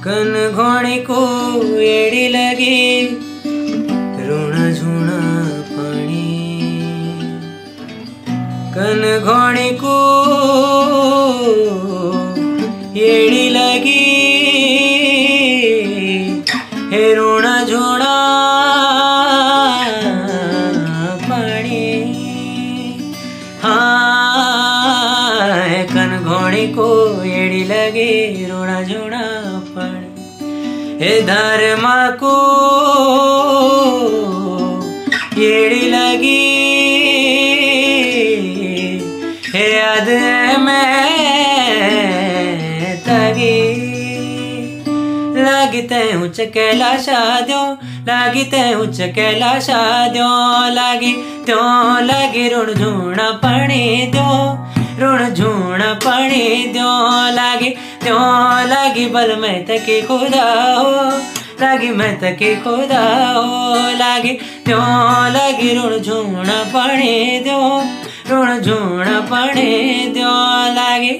कन घोड़ी को एड़ी लगी ऋण झूणा पाणी। कन घोड़ी को एड़ी लगी हे ऋण झूणा पाणी। हाँ कन घोड़ी को एड़ी लगी ऋण झूणा पाणी। हे धर्म को एड़ी लगी हे याद में तगी। लागिते उच्च कैलाशा द्यो लागिते उच्च कैलाशा द्यो लागी त्यों लागी ऋण झूणा पाणी द्यो ऋण झूणा पाणी द्यो लागी त्यों लागी बल में तकी खुदा हो लागी मैं तकी खुदा हो लागी त्यों लागी ऋण झूणा पाणी द्यो ऋण झूणा पाणी द्यो लागी।